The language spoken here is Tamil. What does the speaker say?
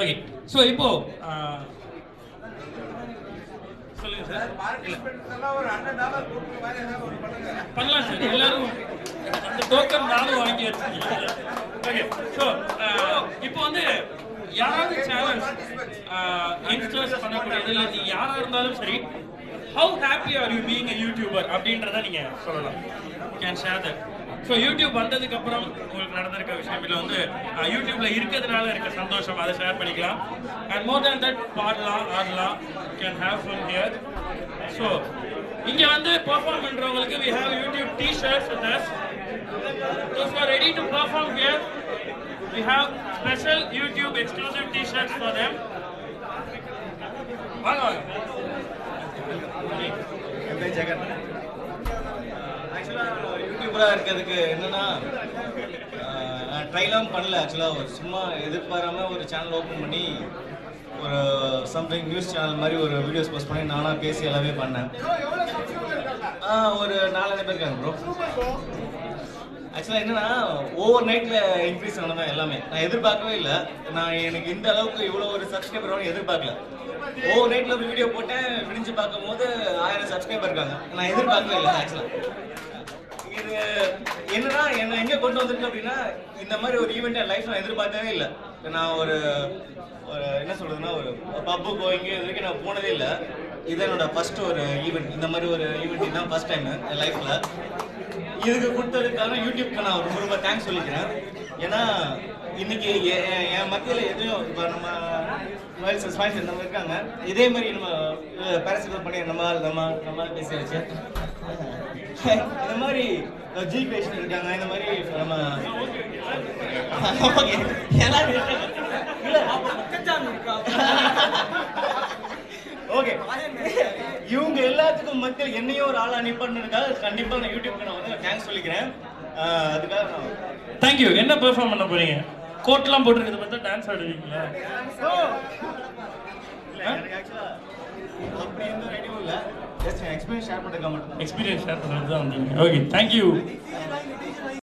ஓகே ஸோ இப்போ சொல்லுங்க சார். பண்ணலாம் சார், எல்லாரும் அந்த டோக்கன் நானும் வாங்கி வச்சிருக்கீங்க. ஓகே ஸோ இப்போ வந்து யாராவது சேனல்ஸ் யங்ஸ்டர்ஸ் பண்ணக்கூடியது இல்லை நீ யாராக இருந்தாலும் சரி, how happy are you being a YouTuber அப்படின்றத நீங்கள் சொல்லலாம். Can share that. So YouTube வந்ததுக்கு அப்புறம் உங்களுக்கு நடந்திருக்க விஷயம் இல்லை வந்து யூடியூப்ல இருக்கிறதுனால இருக்க சந்தோஷம், அதை ஷேர் பண்ணிக்கலாம். அண்ட் மோர் தேன் தட் பாடலாம் ஆடலாம், can have fun here. So இங்கே வந்து பெர்ஃபார்ம் பண்ணுறவங்களுக்கு we have YouTube t-shirts with us. Those who are ready to perform here, we have special YouTube exclusive t-shirts for them. வாங்க வாங்க. ஜெகன் ஆக்சுவலாக யூடியூபராக இருக்கிறதுக்கு என்னென்னா ட்ரைலாம் பண்ணல. ஆக்சுவலாக ஒரு சும்மா எதிர்பாராமல் ஒரு சேனல் ஓப்பன் பண்ணி ஒரு சம்திங் நியூஸ் சேனல் மாதிரி ஒரு வீடியோஸ் போஸ்ட் பண்ணி நானாக பேசி எல்லாமே பண்ணேன். ஒரு 4 பேர் இருக்காங்க ப்ரோ. ஆக்சுவலாக என்னென்னா ஓவர் நைட்டில் இன்க்ரீஸ் ஆனதான் எல்லாமே. நான் எதிர்பார்க்கவே இல்லை. எனக்கு இந்த அளவுக்கு இவ்வளோ ஒரு சப்ஸ்கிரைபர் வரணும் எதிர்பார்க்கல. ஓவர் நைட்டில் ஒரு வீடியோ போட்டேன், விடிஞ்சு பார்க்கும் போது 1000 சப்ஸ்கிரைபர் இருக்காங்க. நான் எதிர்பார்க்கவே இல்லை. ஆக்சுவலாக இது என்னன்னா என்னை எங்கே கொண்டு வந்திருக்கு அப்படின்னா, இந்த மாதிரி ஒரு ஈவெண்ட் என் லைஃப் நான் எதிர்பார்க்கவே இல்லை. நான் ஒரு என்ன சொல்றதுன்னா, ஒரு பப்புக்கோ இங்கே இது வரைக்கும் நான் போனதே இல்லை. இது என்னோட ஃபர்ஸ்ட் ஒரு ஈவெண்ட். இந்த மாதிரி ஒரு ஈவெண்ட் இதுதான் ஃபர்ஸ்ட் டைம் என் லைஃப்ல. இதுக்கு கொடுத்ததுக்காக யூடியூப்க்கு நான் ரொம்ப ரொம்ப தேங்க்ஸ் சொல்லிக்கிறேன். ஏன்னா இன்னைக்கு என் மத்தியில் எதுவும் இப்போ நம்ம ஸ்பான்சர் நம்ம இருக்காங்க, இதே மாதிரி நம்ம பேரசிபல் பண்ணி நம்ம பேசி வச்சு இந்த மாதிரி ஜி கிரியேஷன் இருக்காங்க, இந்த மாதிரி நம்ம ஓகே எல்லாரும் ஓகே இவங்க எல்லாத்துக்கும் மக்கள் என்னையும் ஒரு ஆளா நிப்பாட்டுறதுக்காக கண்டிப்பா நான் யூடியூப்க்கு நான் வந்து தேங்க்ஸ் சொல்லிக்கிறேன். அதுக்காக நான் தேங்க்யூ. என்ன பெர்ஃபார்ம் பண்ண போறீங்க? கோட்லாம் போட்டுருக்கிறத பார்த்தா டான்ஸ் ஆடுவீங்களா? அப்படி எந்த ஐடியாவும் இல்லை. ஜஸ்ட் எக்ஸ்பீரியன்ஸ் ஷேர் பண்ணுறதுக்காக மட்டும். எக்ஸ்பீரியன்ஸ் ஷேர் பண்ணுறது தான் வந்தீங்க. Okay thank you.